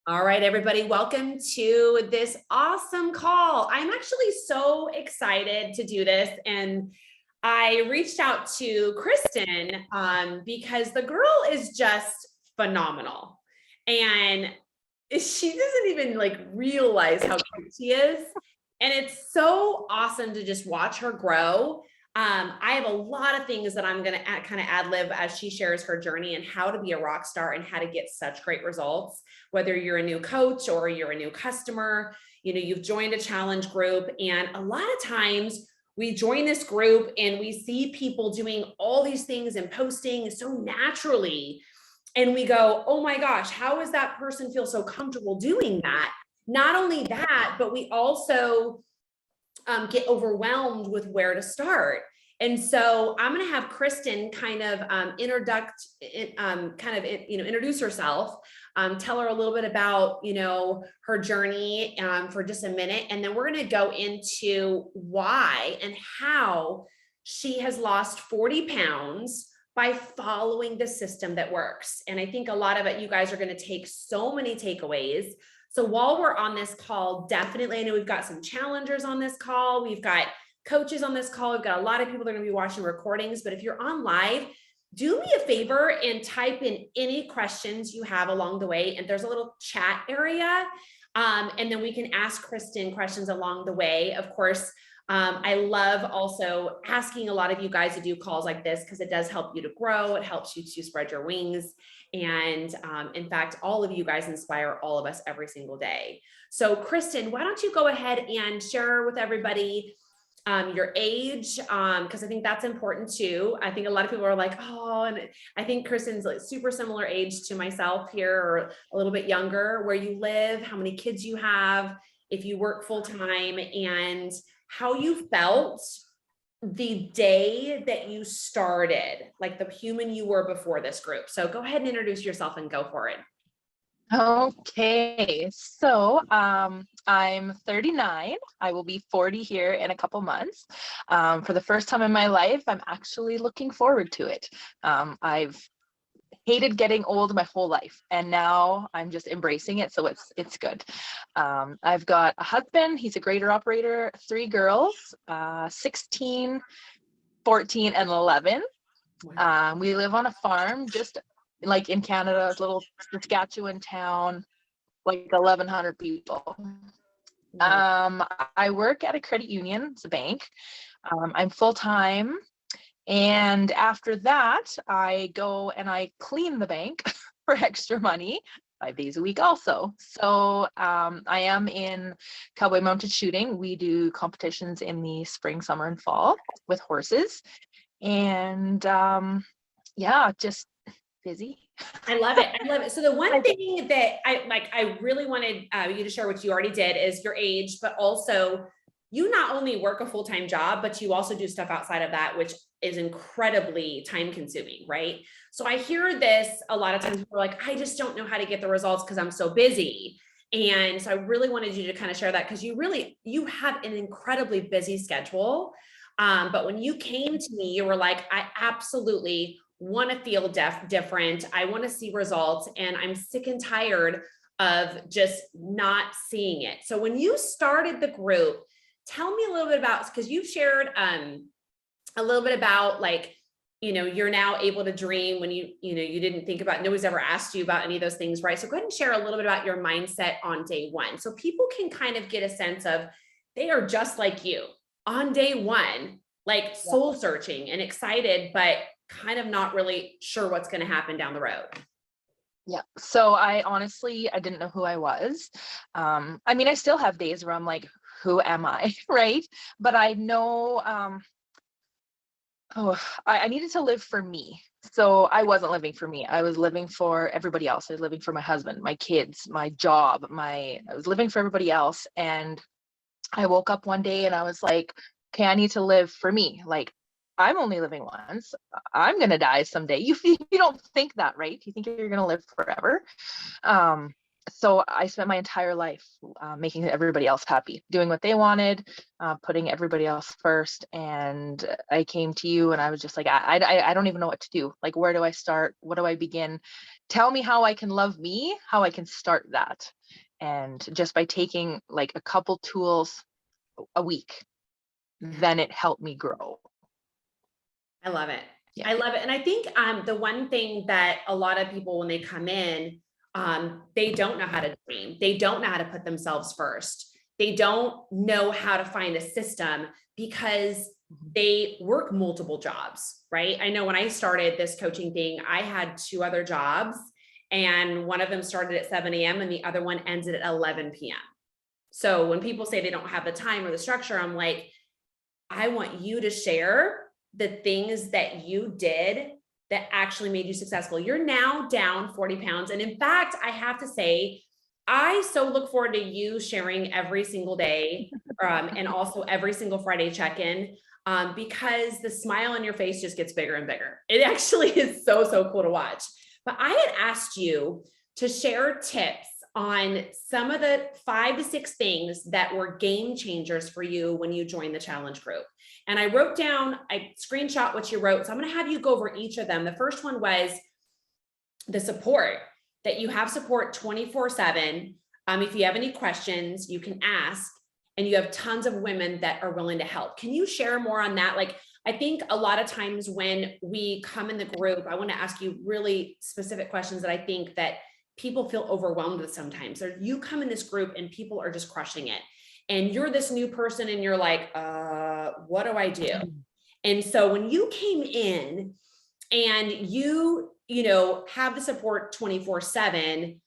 All right, everybody, welcome to this awesome call. I'm actually so excited to do this. And I reached out to Kristen because the girl is just phenomenal. And she doesn't even like realize how cute she is. And it's so awesome to just watch her grow. I have a lot of things that I'm going to kind of ad lib as she shares her journey and how to be a rock star and how to get such great results. Whether you're a new coach or you're a new customer, you've joined a challenge group. And a lot of times we join this group and we see people doing all these things and posting so naturally. And we go, oh my gosh, how does that person feel so comfortable doing that? Not only that, but we also get overwhelmed with where to start. And so I'm going to have Kristen kind of introduce herself, tell her a little bit about, her journey for just a minute. And then we're going to go into why and how she has lost 40 pounds by following the system that works. And I think a lot of it, you guys are going to take so many takeaways. So while we're on this call, definitely, I know we've got some challengers on this call. We've got coaches on this call. We've got a lot of people that are going to be watching recordings. But if you're on live, do me a favor and type in any questions you have along the way. And there's a little chat area. And then we can ask Kristen questions along the way. Of course, I love also asking a lot of you guys to do calls like this because it does help you to grow. It helps you to spread your wings. And in fact, all of you guys inspire all of us every single day. So Kristen, why don't you go ahead and share with everybody your age, because I think that's important too. I think a lot of people are like, oh, and I think Kristen's like super similar age to myself here, or a little bit younger, where you live, how many kids you have, if you work full time, and how you felt the day that you started, like the human you were before this group. So go ahead and introduce yourself and go for it. Okay, so I'm 39. I will be 40 here in a couple months. For the first time in my life, I'm actually looking forward to it. I've hated getting old my whole life, and now I'm just embracing it, so it's good. I've got a husband. He's a grader operator, 3 girls, 16, 14, and 11. We live on a farm just like in Canada, a little Saskatchewan town, like 1,100 people. I work at a credit union. It's a bank. I'm full-time. And after that, I go and I clean the bank for extra money 5 days a week also. So I am in cowboy mounted shooting. We do competitions in the spring, summer, and fall with horses. And yeah, just busy. I love it. I love it. So the one thing that I really wanted you to share, which you already did, is your age, but also you not only work a full-time job, but you also do stuff outside of that, which is incredibly time consuming, right? So I hear this a lot of times, people are like, I just don't know how to get the results because I'm so busy. And so I really wanted you to kind of share that, because you have an incredibly busy schedule. But when you came to me, you were like, I absolutely want to feel different. I want to see results, and I'm sick and tired of just not seeing it. So when you started the group, tell me a little bit about, because you've shared a little bit about, like, you're now able to dream when you didn't think about, nobody's ever asked you about any of those things, right? So go ahead and share a little bit about your mindset on day one, so people can kind of get a sense of, they are just like you on day one, like soul searching and excited, but kind of not really sure what's going to happen down the road. Yeah. So I didn't know who I was. I mean, I still have days where I'm like, who am I? Right. But I know, I needed to live for me. So I wasn't living for me. I was living for everybody else. I was living for my husband, my kids, my job, I was living for everybody else. And I woke up one day and I was like, okay, I need to live for me. Like, I'm only living once. I'm going to die someday. You don't think that, right? You think you're going to live forever. So I spent my entire life making everybody else happy, doing what they wanted, putting everybody else first. And I came to you and I was just like, I don't even know what to do. Like, where do I start? What do I begin? Tell me how I can love me, how I can start that. And just by taking like a couple tools a week, then it helped me grow. I love it. Yeah. I love it. And I think the one thing that a lot of people, when they come in, they don't know how to dream. They don't know how to put themselves first. They don't know how to find a system because they work multiple jobs, right? I know when I started this coaching thing, I had 2 other jobs, and one of them started at 7 a.m. and the other one ended at 11 p.m. So when people say they don't have the time or the structure, I'm like, I want you to share the things that you did that actually made you successful. You're now down 40 pounds. And in fact, I have to say, I so look forward to you sharing every single day, and also every single Friday check-in, because the smile on your face just gets bigger and bigger. It actually is so, so cool to watch. But I had asked you to share tips on some of the 5 to 6 things that were game changers for you when you joined the challenge group. And I wrote down, I screenshot what you wrote. So I'm going to have you go over each of them. The first one was the support, that you have support 24/7. If you have any questions, you can ask, and you have tons of women that are willing to help. Can you share more on that? Like, I think a lot of times when we come in the group, I want to ask you really specific questions that I think that people feel overwhelmed with sometimes. Or you come in this group and people are just crushing it. And you're this new person and you're like, what do I do? And so when you came in and have the support 24/7,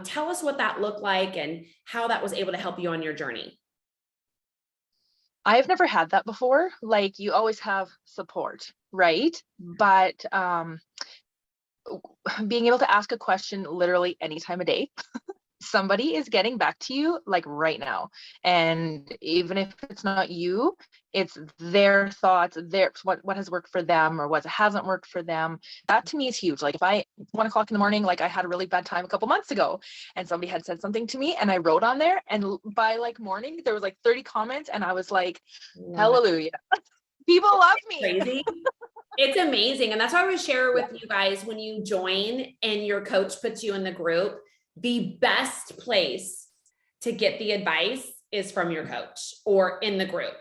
tell us what that looked like and how that was able to help you on your journey. I've never had that before. Like, you always have support, right? But being able to ask a question literally any time of day, somebody is getting back to you like right now. And even if it's not you, it's their thoughts, what has worked for them or what hasn't worked for them. That to me is huge. Like, if I 1 o'clock in the morning, like I had a really bad time a couple months ago and somebody had said something to me and I wrote on there, and by like morning there was like 30 comments and I was like, hallelujah. People love me. Crazy. It's amazing. And that's why I would share with you guys, when you join and your coach puts you in the group, the best place to get the advice is from your coach or in the group.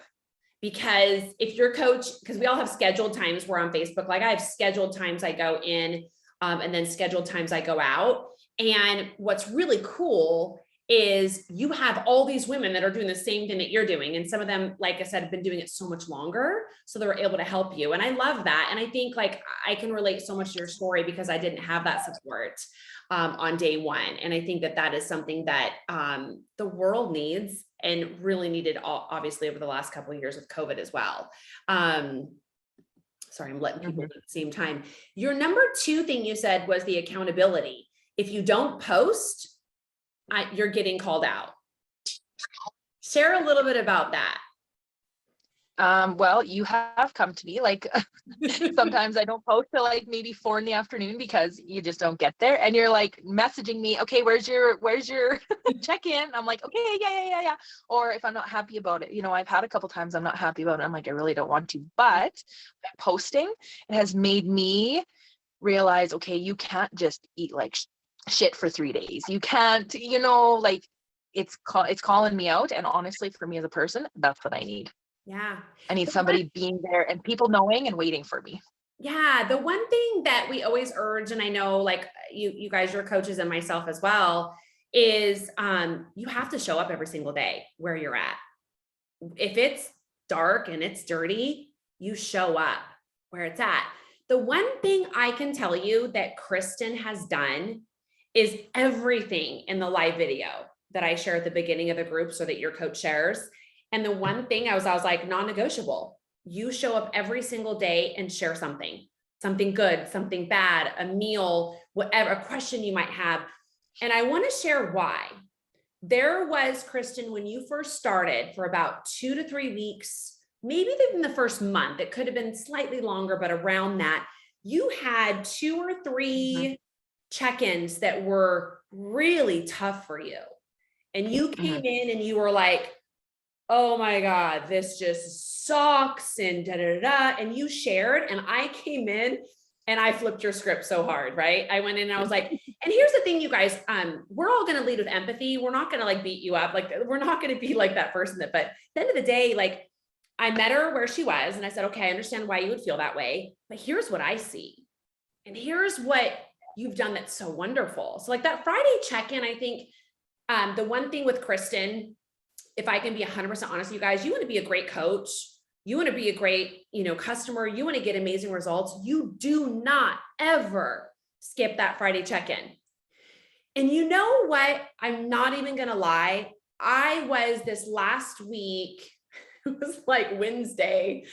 Because if your coach, because we all have scheduled times, we're on Facebook, like I have scheduled times I go in, and then scheduled times I go out. And what's really cool is you have all these women that are doing the same thing that you're doing. And some of them, like I said, have been doing it so much longer. So they're able to help you. And I love that. And I think like I can relate so much to your story because I didn't have that support on day one. And I think that that is something that the world needs and really needed, obviously, over the last couple of years with COVID as well. Sorry, I'm letting people at the same time. Your number 2 thing you said was the accountability. If you don't post, you're getting called out. Share a little bit about that. Well, you have come to me, like sometimes I don't post till like maybe 4 p.m. because you just don't get there, and you're like messaging me, okay, where's your check-in? I'm like, okay, yeah. Or if I'm not happy about it, I've had a couple times I'm not happy about it, I'm like, I really don't want to, but posting, it has made me realize, okay, you can't just eat like shit for 3 days. You can't, like it's calling me out. And honestly, for me as a person, that's what I need. Yeah. I need somebody being there and people knowing and waiting for me. Yeah. The one thing that we always urge, and I know like you guys, your coaches and myself as well, is you have to show up every single day where you're at. If it's dark and it's dirty, you show up where it's at. The one thing I can tell you that Kristen has done is everything in the live video that I share at the beginning of the group so that your coach shares. And the one thing I was like, non-negotiable. You show up every single day and share something good, something bad, a meal, whatever, a question you might have. And I want to share why. There was, Kristen, when you first started, for about 2 to 3 weeks, maybe even the first month, it could have been slightly longer, but around that, you had 2 or 3 check-ins that were really tough for you. And you came in and you were like, oh my God, this just sucks and da da da. And you shared, and I came in and I flipped your script so hard, right? I went in and I was like, and here's the thing, you guys, we're all gonna lead with empathy. We're not gonna like beat you up. Like, we're not gonna be like that person that, but at the end of the day, like, I met her where she was and I said, okay, I understand why you would feel that way, but here's what I see. And here's what you've done that's so wonderful. So like that Friday check-in, I think the one thing with Kristen, if I can be 100% honest with you guys, you want to be a great coach. You want to be a great, customer. You want to get amazing results. You do not ever skip that Friday check-in. And you know what? I'm not even going to lie. I was this last week, it was like Wednesday,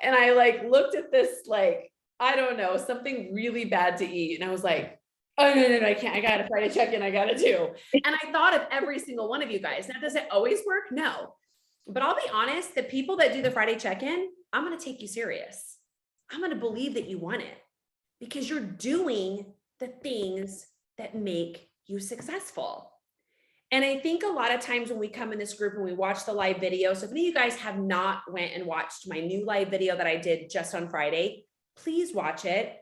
and I like looked at this, like, I don't know, something really bad to eat. And I was like, oh, no, I can't. I got to Friday check-in. I got to do. And I thought of every single one of you guys. Now, does it always work? No. But I'll be honest, the people that do the Friday check-in, I'm going to take you serious. I'm going to believe that you want it because you're doing the things that make you successful. And I think a lot of times when we come in this group and we watch the live video, so if any of you guys have not went and watched my new live video that I did just on Friday, please watch it.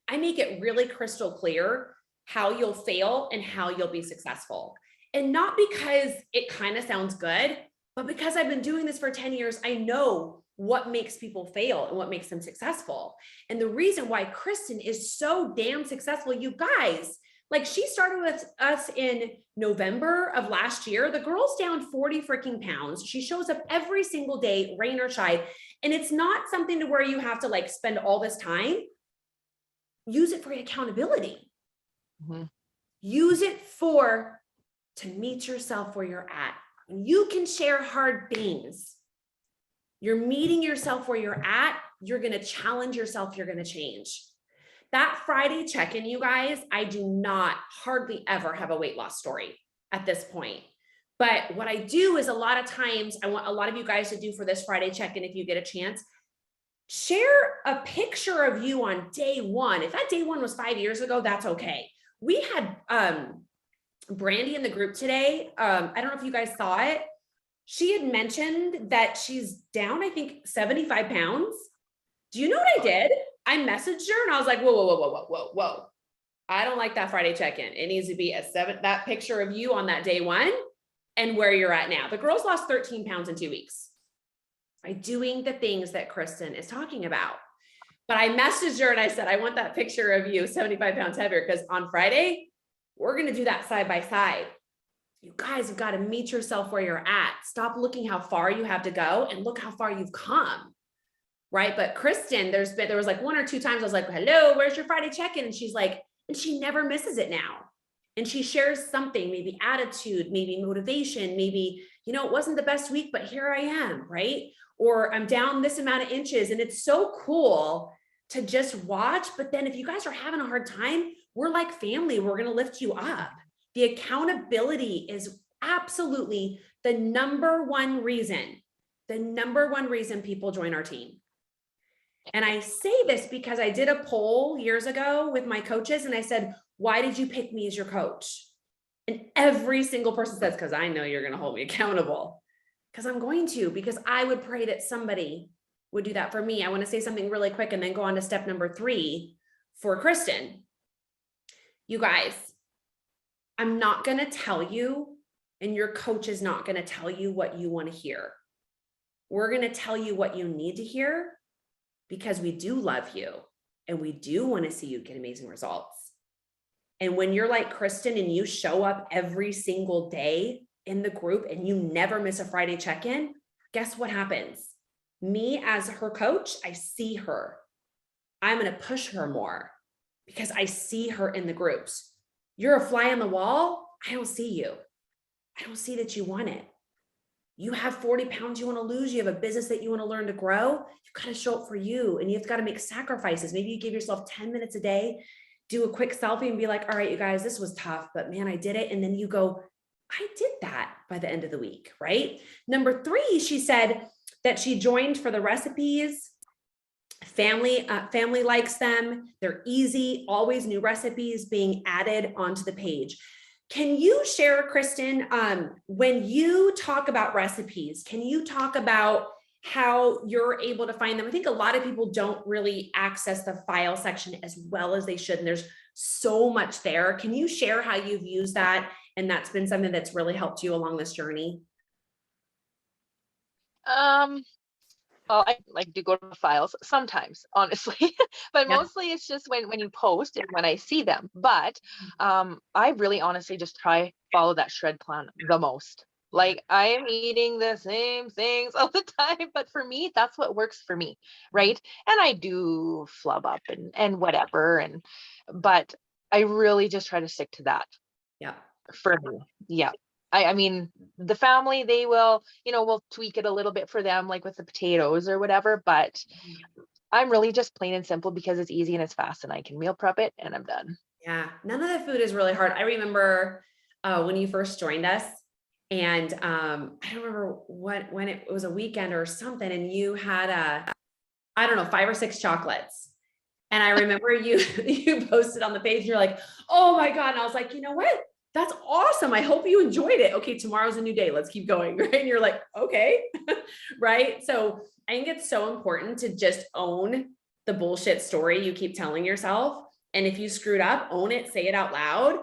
I make it really crystal clear how you'll fail and how you'll be successful. And not because it kind of sounds good, but because I've been doing this for 10 years, I know what makes people fail and what makes them successful. And the reason why Kristen is so damn successful, you guys, like she started with us in November of last year. The girl's down 40 freaking pounds. She shows up every single day, rain or shine. And it's not something to where you have to like spend all this time. Use it for accountability. Use it to meet yourself where you're at. You can share hard things. You're meeting yourself where you're at. You're going to challenge yourself. You're going to change. That Friday check-in, you guys, I do not hardly ever have a weight loss story at this point. But what I do is a lot of times, I want a lot of you guys to do for this Friday check-in, if you get a chance, share a picture of you on day one. If that day one was 5 years ago, that's okay. We had Brandy in the group today. I don't know if you guys saw it. She had mentioned that she's down, I think, 75 pounds. Do you know what I did? I messaged her and I was like, whoa. I don't like that Friday check-in. It needs to be that picture of you on that day one and where you're at now. The girls lost 13 pounds in 2 weeks by doing the things that Kristen is talking about. But I messaged her and I said, I want that picture of you 75 pounds heavier, because on Friday, we're going to do that side by side. You guys have got to meet yourself where you're at. Stop looking how far you have to go and look how far you've come. Right. But Kristen, there was like 1 or 2 times I was like, hello, where's your Friday check-in? And she's like, and she never misses it now. And she shares something, maybe attitude, maybe motivation, maybe, it wasn't the best week, but here I am. Right. Or I'm down this amount of inches. And it's so cool to just watch. But then if you guys are having a hard time, we're like family. We're going to lift you up. The accountability is absolutely the number one reason people join our team. And I say this because I did a poll years ago with my coaches and I said, why did you pick me as your coach? And every single person says, because I know you're going to hold me accountable. Because I'm going to, because I would pray that somebody would do that for me. I want to say something really quick and then go on to step number 3 for Kristen. You guys, I'm not going to tell you, and your coach is not going to tell you what you want to hear. We're going to tell you what you need to hear, because we do love you and we do want to see you get amazing results. And when you're like Kristen and you show up every single day in the group and you never miss a Friday check-in, guess what happens? Me as her coach, I see her. I'm going to push her more because I see her in the groups. You're a fly on the wall. I don't see you. I don't see that you want it. You have 40 pounds you want to lose. You have a business that you want to learn to grow. You've got to show up for you, and you've got to make sacrifices. Maybe you give yourself 10 minutes a day, do a quick selfie and be like, all right, you guys, this was tough, but man, I did it. And then you go, I did that by the end of the week, right? Number 3, she said that she joined for the recipes. Family likes them. They're easy, always new recipes being added onto the page. Can you share, Kristen, when you talk about recipes, can you talk about how you're able to find them? I think a lot of people don't really access the file section as well as they should, and there's so much there. Can you share how you've used that, and that's been something that's really helped you along this journey? Um, well, I like do go to the files sometimes, honestly, but Yeah. mostly it's just when you post and when I see them. But I really honestly just try follow that shred plan the most. Yeah. Like I am eating the same things all the time, but for me, that's what works for me, right? And I do flub up and whatever, and but I really just try to stick to that Yeah. for me. Yeah. I mean, the family, they will, we'll tweak it a little bit for them, like with the potatoes or whatever, but I'm really just plain and simple because it's easy and it's fast and I can meal prep it and I'm done. Yeah, none of the food is really hard. I remember when you first joined us, and I don't remember when it was a weekend or something, and you had I don't know, 5 or 6 chocolates. And I remember you you posted on the page, and you're like, oh my God. And I was like, you know what? That's awesome. I hope you enjoyed it. Okay, tomorrow's a new day. Let's keep going. Right. And you're like, okay. Right. So I think it's so important to just own the bullshit story you keep telling yourself. And if you screwed up, own it, say it out loud.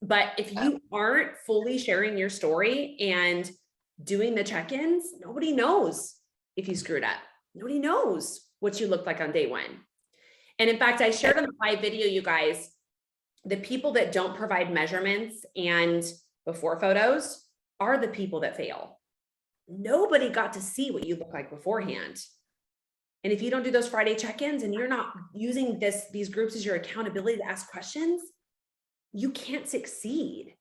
But if Yeah. you aren't fully sharing your story and doing the check-ins, nobody knows if you screwed up. Nobody knows what you looked like on day one. And in fact, I shared on the live video, you guys, the people that don't provide measurements and before photos are the people that fail. Nobody got to see what you look like beforehand. And if you don't do those Friday check-ins and you're not using these groups as your accountability to ask questions, you can't succeed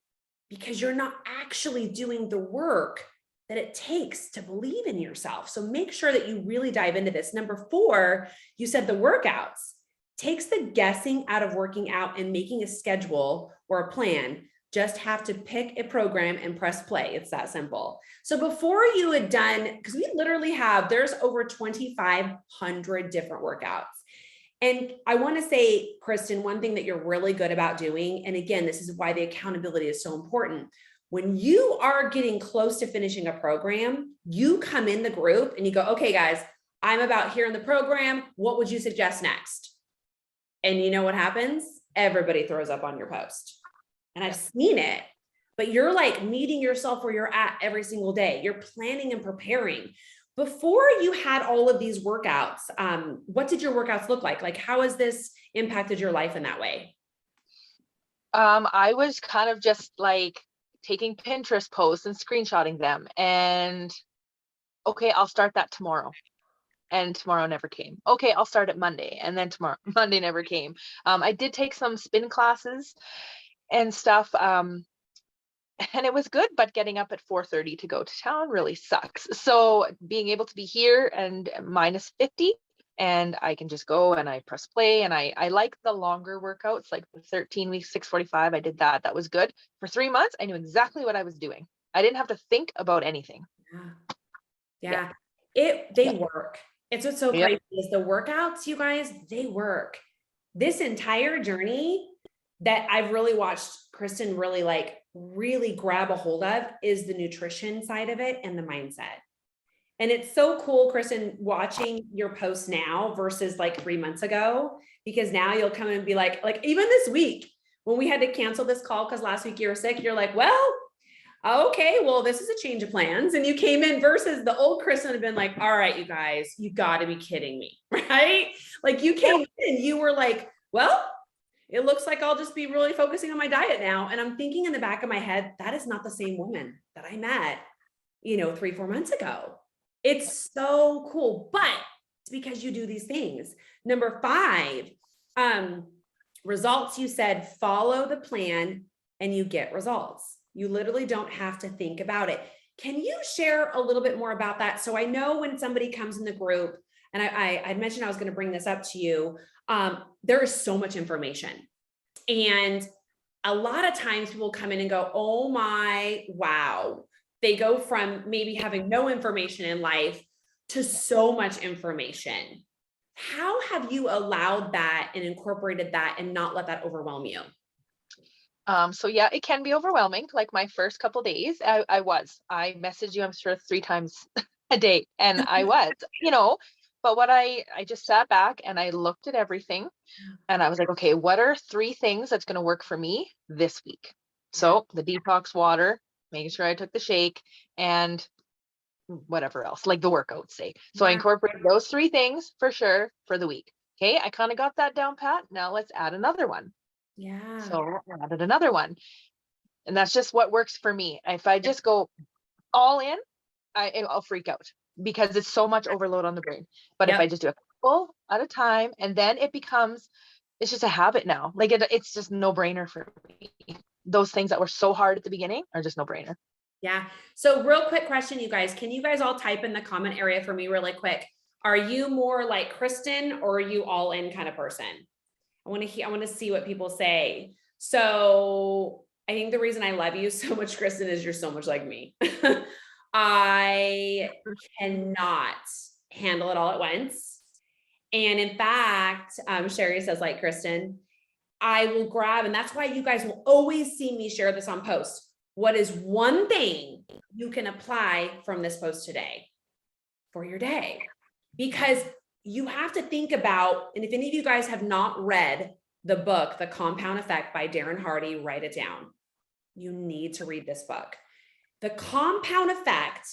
because you're not actually doing the work that it takes to believe in yourself. So make sure that you really dive into this. Number 4, you said the workouts. Takes the guessing out of working out and making a schedule or a plan. Just have to pick a program and press play. It's that simple. So before you had done, because we literally have, there's over 2,500 different workouts. And I want to say, Kristen, one thing that you're really good about doing, and again, this is why the accountability is so important. When you are getting close to finishing a program, you come in the group and you go, okay, guys, I'm about here in the program. What would you suggest next? And you know what happens? Everybody throws up on your post. And I've seen it, but you're like meeting yourself where you're at every single day. You're planning and preparing. Before you had all of these workouts, what did your workouts look like? Like, how has this impacted your life in that way? I was kind of just like taking Pinterest posts and screenshotting them and okay, I'll start that tomorrow. And tomorrow never came. Okay, I'll start it Monday. And then tomorrow, Monday never came. I did take some spin classes and stuff. And it was good, but getting up at 4:30 to go to town really sucks. So being able to be here and -50, and I can just go and I press play, and I like the longer workouts, like the 13 weeks, 645. I did that. That was good. For 3 months, I knew exactly what I was doing. I didn't have to think about anything. Yeah. Yeah. They work. It's what's so Yep. crazy is the workouts, you guys, they work. This entire journey that I've really watched Kristen really grab a hold of is the nutrition side of it and the mindset. And it's so cool, Kristen, watching your posts now versus like 3 months ago, because now you'll come in and be like even this week when we had to cancel this call because last week you were sick, you're like, well, okay, well, this is a change of plans. And you came in versus the old Kristen had been like, all right, you guys, you got to be kidding me, right? Like you came in and you were like, well, it looks like I'll just be really focusing on my diet now. And I'm thinking in the back of my head, that is not the same woman that I met, 3-4 months ago. It's so cool, but it's because you do these things. Number 5, results. You said follow the plan and you get results. You literally don't have to think about it. Can you share a little bit more about that? So I know when somebody comes in the group, and I mentioned I was going to bring this up to you, there is so much information. And a lot of times people come in and go, oh my, wow. They go from maybe having no information in life to so much information. How have you allowed that and incorporated that and not let that overwhelm you? So yeah, it can be overwhelming. Like my first couple days, I messaged you, I'm sure 3 times a day, and I was, but I just sat back and I looked at everything, and I was like, okay, what are 3 things that's going to work for me this week? Yeah. So the detox water, making sure I took the shake, and whatever else, like the workout, say. So I Yeah. incorporated those 3 things for sure for the week. Okay, I kind of got that down pat. Now let's add another one. Yeah. So I added another one. And that's just what works for me. If I just go all in, I'll freak out because it's so much overload on the brain. But if Yep. I just do a couple at a time, and then it's just a habit now. Like it's just no brainer for me. Those things that were so hard at the beginning are just no brainer. Yeah. So real quick question, you guys, can you guys all type in the comment area for me really quick? Are you more like Kristen or are you all in kind of person? I want to see what people say. So I think the reason I love you so much, Kristen, is you're so much like me. I cannot handle it all at once. And in fact, Sherry says, like Kristen, I will grab, and that's why you guys will always see me share this on post. What is one thing you can apply from this post today for your day? Because you have to think about, and if any of you guys have not read the book, The Compound Effect by Darren Hardy, write it down. You need to read this book. The compound effect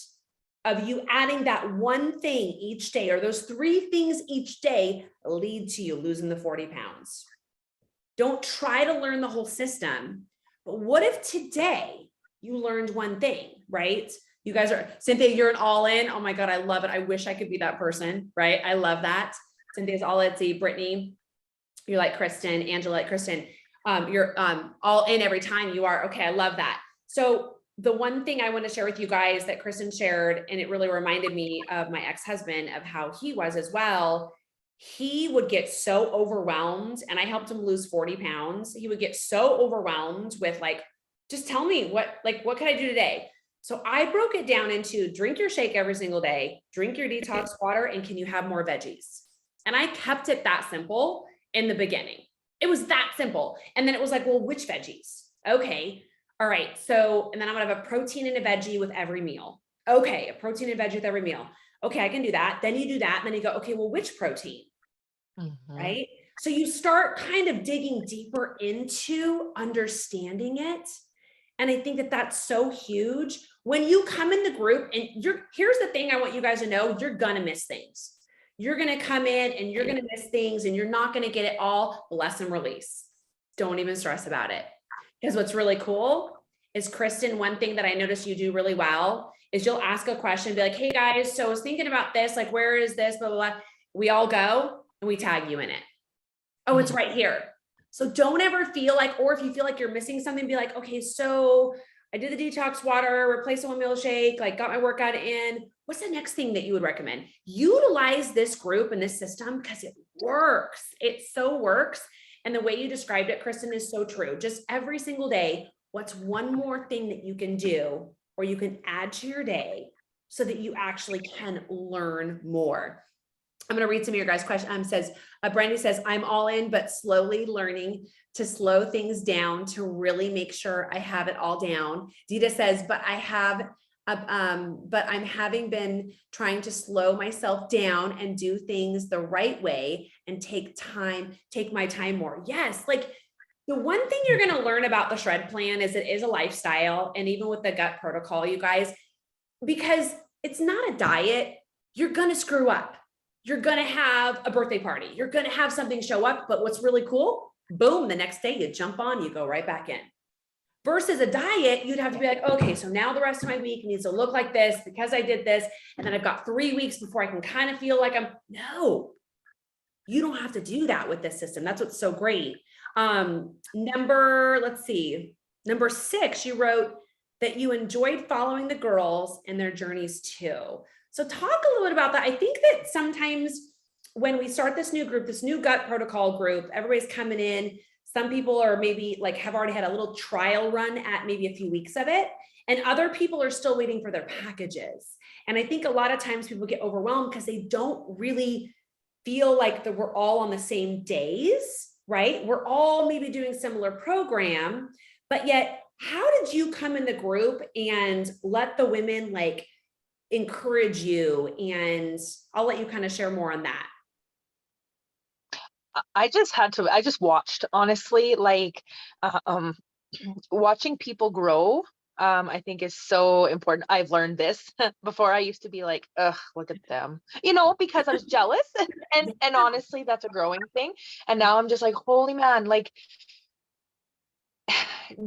of you adding that one thing each day, or those 3 things each day, lead to you losing the 40 pounds. Don't try to learn the whole system. But what if today you learned one thing, right? You guys are, Cynthia, you're an all in. Oh my God, I love it. I wish I could be that person, right? I love that. Cynthia's all in. See, Brittany, you're like Kristen, Angela, like Kristen. You're all in every time you are. Okay, I love that. So the one thing I want to share with you guys that Kristen shared, and it really reminded me of my ex-husband, of how he was as well. He would get so overwhelmed, and I helped him lose 40 pounds. He would get so overwhelmed with like, just tell me what can I do today? So I broke it down into drink your shake every single day, drink your detox water, and can you have more veggies? And I kept it that simple in the beginning. It was that simple. And then it was like, well, which veggies? Okay. All right. So, and then I'm going to have a protein and a veggie with every meal. Okay. A protein and veggie with every meal. Okay. I can do that. Then you do that. And then you go, okay, well, which protein? Right? So you start kind of digging deeper into understanding it. And I think that that's so huge. When you come in the group, and here's the thing I want you guys to know, you're going to miss things. You're going to come in and you're going to miss things, and you're not going to get it all. Bless and release. Don't even stress about it. Because what's really cool is, Kristen, one thing that I noticed you do really well is you'll ask a question, be like, hey guys, so I was thinking about this, like, where is this, blah, blah, blah. We all go and we tag you in it. Oh, it's right here. So don't ever feel like, or if you feel like you're missing something, be like, okay, so I did the detox water, replaced one meal shake, like got my workout in. What's the next thing that you would recommend? Utilize this group and this system because it works. It so works. And the way you described it, Kristen, is so true. Just every single day, what's one more thing that you can do or you can add to your day so that you actually can learn more? I'm going to read some of your guys' questions. Brandy says, I'm all in, but slowly learning to slow things down to really make sure I have it all down. Dita says, but I'm having been trying to slow myself down and do things the right way and take my time more. Yes. Like, the one thing you're going to learn about the shred plan is it is a lifestyle. And even with the gut protocol, you guys, because it's not a diet, you're going to screw up. You're going to have a birthday party. You're going to have something show up. But what's really cool, boom, the next day you jump on, you go right back in. Versus a diet, you'd have to be like, okay, so now the rest of my week needs to look like this because I did this. And then I've got 3 weeks before I can kind of feel like no, you don't have to do that with this system. That's what's so great. Number 6, you wrote that you enjoyed following the girls and their journeys too. So talk a little bit about that. I think that sometimes when we start this new group, this new gut protocol group, everybody's coming in. Some people are maybe like have already had a little trial run at maybe a few weeks of it. And other people are still waiting for their packages. And I think a lot of times people get overwhelmed because they don't really feel like that we're all on the same days, right? We're all maybe doing similar program, but yet how did you come in the group and let the women like encourage you? And I'll let you kind of share more on that. I just watched, honestly, like, um, watching people grow, I think is so important. I've learned this. Before, I used to be like, ugh, look at them, because I was jealous. And honestly, that's a growing thing. And now I'm just like, holy man, like,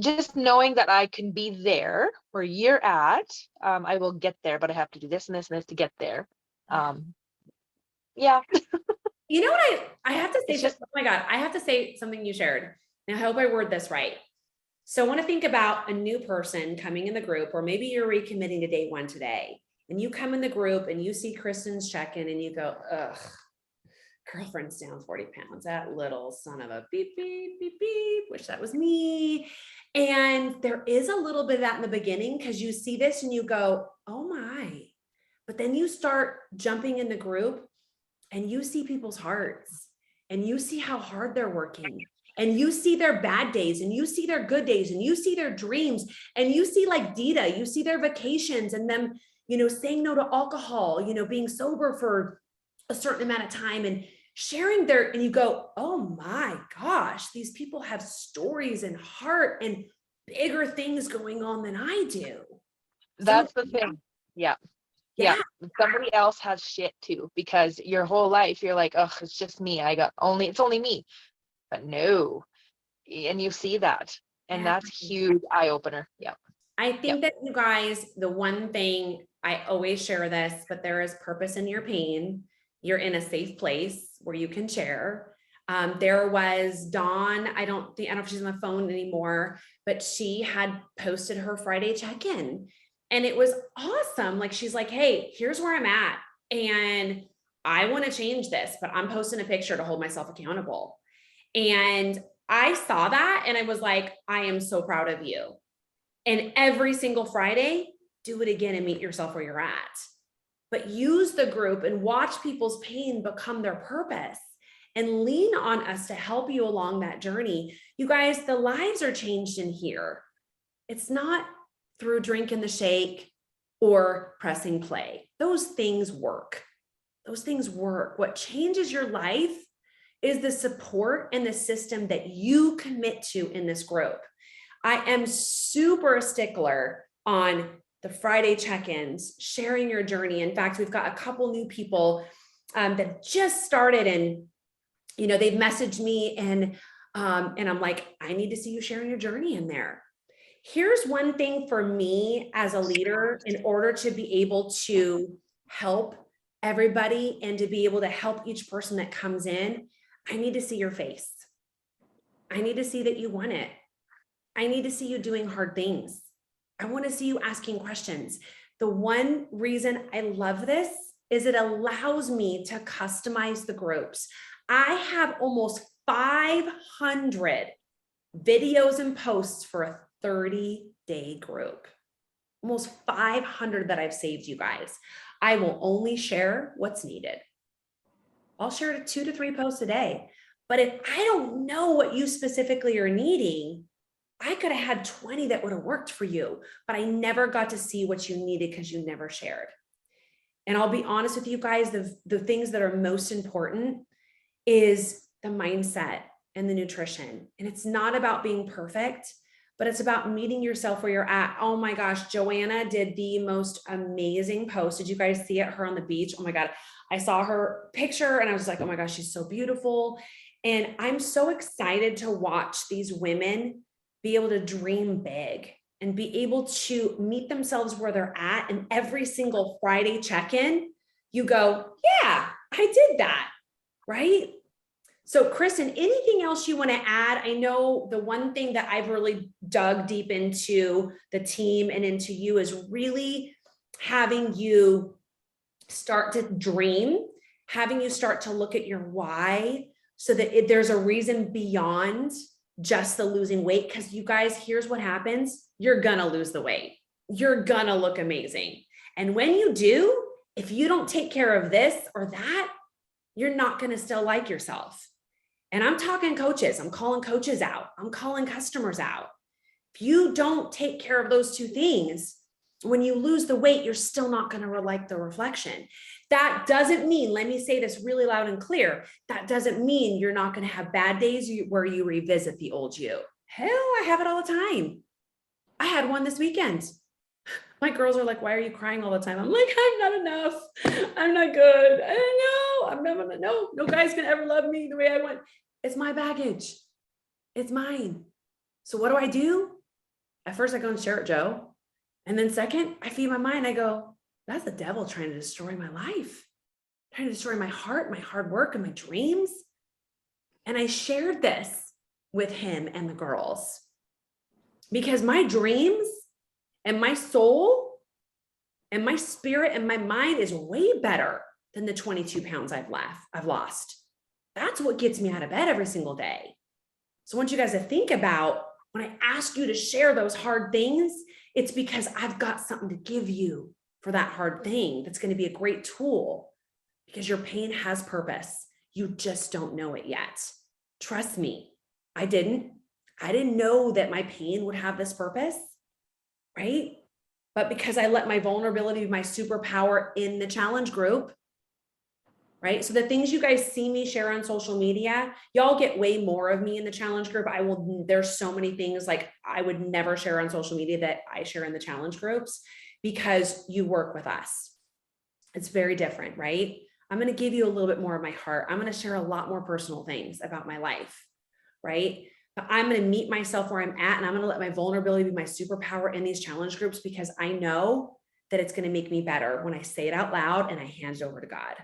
just knowing that I can be there where you're at, I will get there, but I have to do this and this and this to get there. Yeah, You know what I have to say, it's just, oh my God, I have to say something you shared. And I hope I word this right. So I want to think about a new person coming in the group, or maybe you're recommitting to day one today, and you come in the group and you see Kristen's check-in and you go, ugh, girlfriend's down 40 pounds, that little son of a beep, beep, beep, beep, wish that was me. And there is a little bit of that in the beginning because you see this and you go, oh my. But then you start jumping in the group and you see people's hearts and you see how hard they're working and you see their bad days and you see their good days and you see their dreams and you see like Dita, you see their vacations and them, saying no to alcohol, being sober for a certain amount of time and sharing and you go, oh my gosh, these people have stories and heart and bigger things going on than I do. that's the thing. Yeah. Yeah, Yeah. somebody else has shit too, because your whole life you're like, oh, it's just me. It's only me. But no. And you see that. And Yeah. that's huge eye opener. Yeah. I Yeah. think that you guys, the one thing I always share this, but there is purpose in your pain. You're in a safe place where you can share. There was Dawn. I don't know if she's on the phone anymore, but she had posted her Friday check-in and it was awesome. Like, she's like, hey, here's where I'm at. And I want to change this, but I'm posting a picture to hold myself accountable. And I saw that and I was like, I am so proud of you. And every single Friday, do it again and meet yourself where you're at. But use the group and watch people's pain become their purpose and lean on us to help you along that journey. You guys, the lives are changed in here. It's not through drinking the shake or pressing play. Those things work. Those things work. What changes your life is the support and the system that you commit to in this group. I am super stickler on the Friday check-ins, sharing your journey. In fact, we've got a couple new people that just started and, they've messaged me and I'm like, I need to see you sharing your journey in there. Here's one thing for me as a leader, in order to be able to help everybody and to be able to help each person that comes in, I need to see your face. I need to see that you want it. I need to see you doing hard things. I want to see you asking questions. The one reason I love this is it allows me to customize the groups. I have almost 500 videos and posts for a 30-day group. Almost 500 that I've saved, you guys. I will only share what's needed. I'll share 2 to 3 posts a day. But if I don't know what you specifically are needing, I could have had 20 that would have worked for you, but I never got to see what you needed because you never shared. And I'll be honest with you guys, the things that are most important is the mindset and the nutrition. And it's not about being perfect, but it's about meeting yourself where you're at. Oh my gosh, Joanna did the most amazing post. Did you guys see it? Her on the beach. Oh my God. I saw her picture and I was like, oh my gosh, she's so beautiful. And I'm so excited to watch these women be able to dream big and be able to meet themselves where they're at. And every single Friday check-in, you go, yeah, I did that, right? So Kristen, anything else you want to add? I know the one thing that I've really dug deep into the team and into you is really having you start to dream, having you start to look at your why, so that there's a reason beyond just the losing weight. Because you guys, here's what happens. You're gonna lose the weight. You're gonna look amazing. And when you do, if you don't take care of this or that, you're not going to still like yourself. And I'm talking coaches. I'm calling coaches out. I'm calling customers out. If you don't take care of those two things, when you lose the weight, you're still not going to like the reflection. That doesn't mean, let me say this really loud and clear, that doesn't mean you're not going to have bad days where you revisit the old you. Hell, I have it all the time. I had one this weekend. My girls are like, why are you crying all the time? I'm like, I'm not enough. I'm not good. I don't know. I'm never gonna know. No guys can ever love me the way I want. It's my baggage. It's mine. So what do? At first I go and share it, Joe. And then second, I feed my mind. I go, that's the devil trying to destroy my life, trying to destroy my heart, my hard work, and my dreams. And I shared this with him and the girls because my dreams and my soul and my spirit and my mind is way better than the 22 pounds I've lost. That's what gets me out of bed every single day. So I want you guys to think about when I ask you to share those hard things, it's because I've got something to give you for that hard thing. That's going to be a great tool because your pain has purpose. You just don't know it yet. Trust me, I didn't know that my pain would have this purpose, right? But because I let my vulnerability be my superpower in the challenge group, right? So the things you guys see me share on social media, y'all get way more of me in the challenge group. There's so many things like I would never share on social media that I share in the challenge groups because you work with us. It's very different, right? I'm going to give you a little bit more of my heart. I'm going to share a lot more personal things about my life, right? But I'm going to meet myself where I'm at, and I'm going to let my vulnerability be my superpower in these challenge groups because I know that it's going to make me better when I say it out loud and I hand it over to God.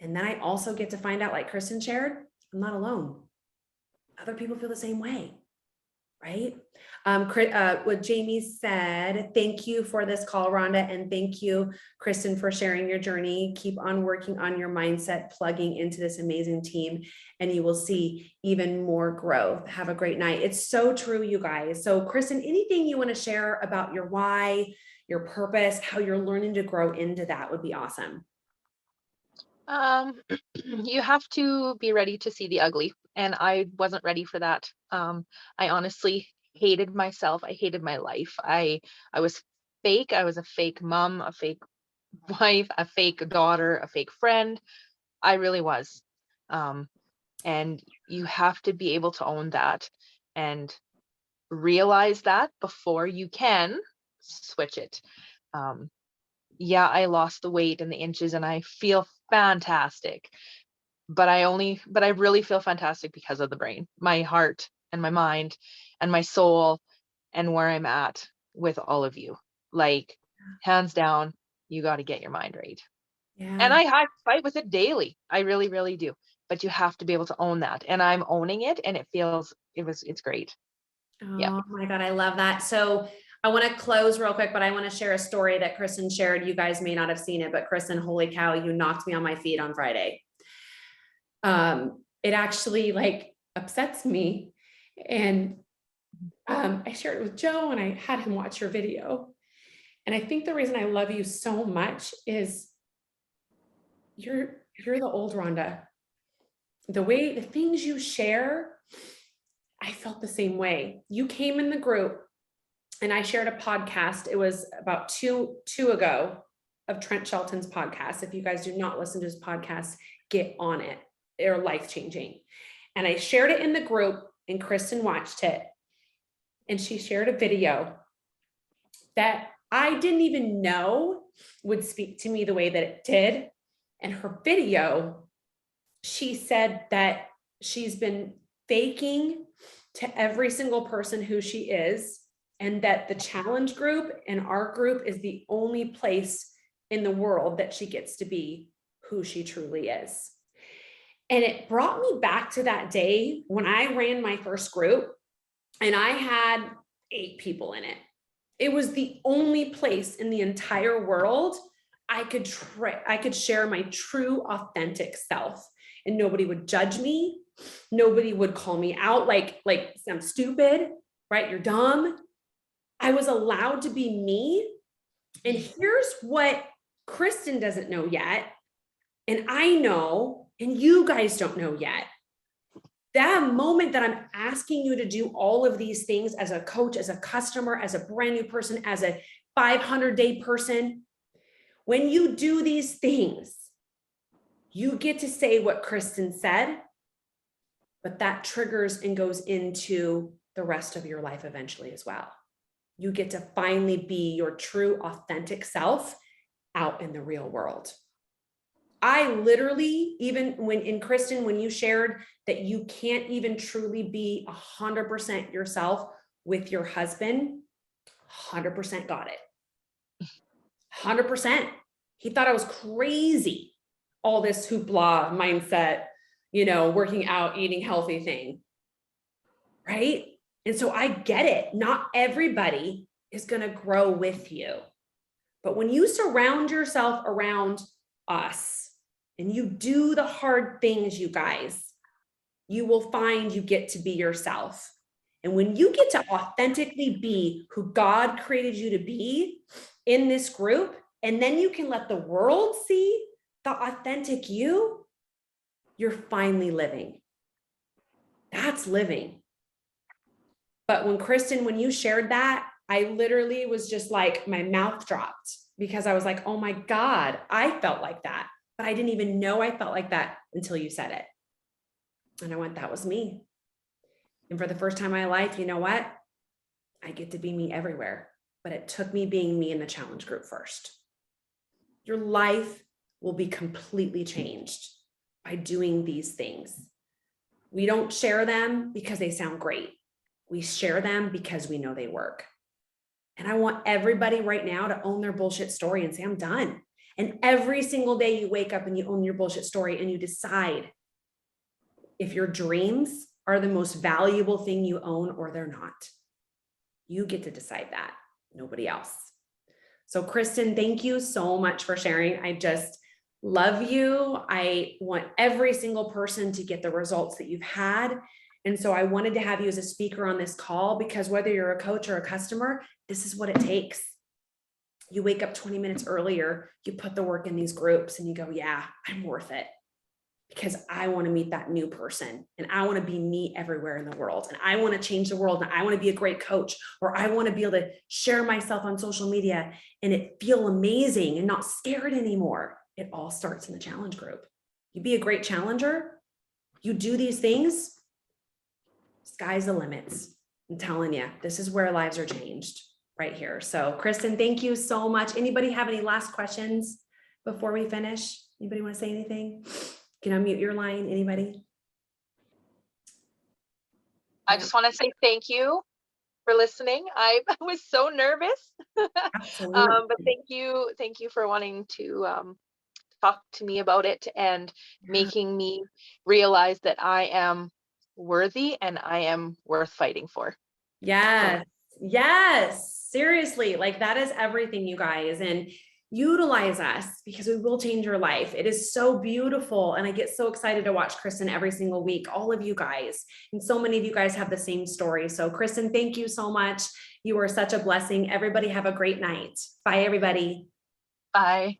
And then I also get to find out, like Kristen shared, I'm not alone. Other people feel the same way, right? What Jamie said, thank you for this call, Rhonda, and thank you, Kristen, for sharing your journey. Keep on working on your mindset, plugging into this amazing team, and you will see even more growth. Have a great night. It's so true, you guys. So Kristen, anything you want to share about your why, your purpose, how you're learning to grow into that would be awesome. You have to be ready to see the ugly, and I wasn't ready for that. I honestly hated myself. I hated my life. I was fake. I was a fake mom, a fake wife, a fake daughter, a fake friend. I really was. And you have to be able to own that and realize that before you can switch it. Yeah, I lost the weight and the inches and I feel fantastic. But I really feel fantastic because of the brain, my heart and my mind and my soul and where I'm at with all of you. Like, hands down, you got to get your mind right. Yeah. And I fight with it daily. I really, really do. But you have to be able to own that. And I'm owning it, and it's great. Yeah. Oh my God, I love that. So I want to close real quick, but I want to share a story that Kristen shared. You guys may not have seen it, but Kristen, holy cow, you knocked me on my feet on Friday. It actually like upsets me. And I shared it with Joe and I had him watch your video. And I think the reason I love you so much is you're the old Rhonda. The things you share, I felt the same way. You came in the group and I shared a podcast. It was about two ago of Trent Shelton's podcast. If you guys do not listen to his podcast, get on it. They're life-changing. And I shared it in the group and Kristen watched it. And she shared a video that I didn't even know would speak to me the way that it did. And her video, she said that she's been faking to every single person who she is, and that the challenge group and our group is the only place in the world that she gets to be who she truly is. And it brought me back to that day when I ran my first group and I had 8 people in it. It was the only place in the entire world I could share my true, authentic self, and nobody would judge me. Nobody would call me out like I'm stupid, right? You're dumb. I was allowed to be me. And here's what Kristen doesn't know yet. And I know, and you guys don't know yet, that moment that I'm asking you to do all of these things as a coach, as a customer, as a brand new person, as a 500-day person, when you do these things, you get to say what Kristen said, but that triggers and goes into the rest of your life eventually as well. You get to finally be your true, authentic self out in the real world. I literally, even when Kristen, when you shared that you can't even truly be 100% yourself with your husband, 100% got it. 100%. He thought I was crazy. All this hoopla mindset, working out, eating healthy thing. Right? And so I get it. Not everybody is going to grow with you. But when you surround yourself around us and you do the hard things, you guys, you will find you get to be yourself. And when you get to authentically be who God created you to be in this group, and then you can let the world see the authentic you, you're finally living. That's living. But when you shared that, I literally was just like, my mouth dropped because I was like, oh my God, I felt like that. But I didn't even know I felt like that until you said it. And I went, that was me. And for the first time in my life, you know what? I get to be me everywhere. But it took me being me in the challenge group first. Your life will be completely changed by doing these things. We don't share them because they sound great. We share them because we know they work. And I want everybody right now to own their bullshit story and say, I'm done. And every single day you wake up and you own your bullshit story and you decide if your dreams are the most valuable thing you own or they're not. You get to decide that, nobody else. So Kristen, thank you so much for sharing. I just love you. I want every single person to get the results that you've had. And so I wanted to have you as a speaker on this call because whether you're a coach or a customer, this is what it takes. You wake up 20 minutes earlier, you put the work in these groups and you go, yeah, I'm worth it because I want to meet that new person and I want to be me everywhere in the world. And I want to change the world and I want to be a great coach, or I want to be able to share myself on social media and it feel amazing and not scared anymore. It all starts in the challenge group. You be a great challenger. You do these things. Sky's the limits. I'm telling you, this is where lives are changed right here. So Kristen, thank you so much. Anybody have any last questions before we finish? Anybody want to say anything? Can I mute your line? Anybody? I just want to say thank you for listening. I was so nervous. Absolutely. But thank you for wanting to talk to me about it and making me realize that I am worthy and I am worth fighting for. Yes. Yes. Seriously. Like that is everything, you guys. And utilize us because we will change your life. It is so beautiful. And I get so excited to watch Kristen every single week, all of you guys. And so many of you guys have the same story. So Kristen, thank you so much. You are such a blessing. Everybody have a great night. Bye, everybody. Bye.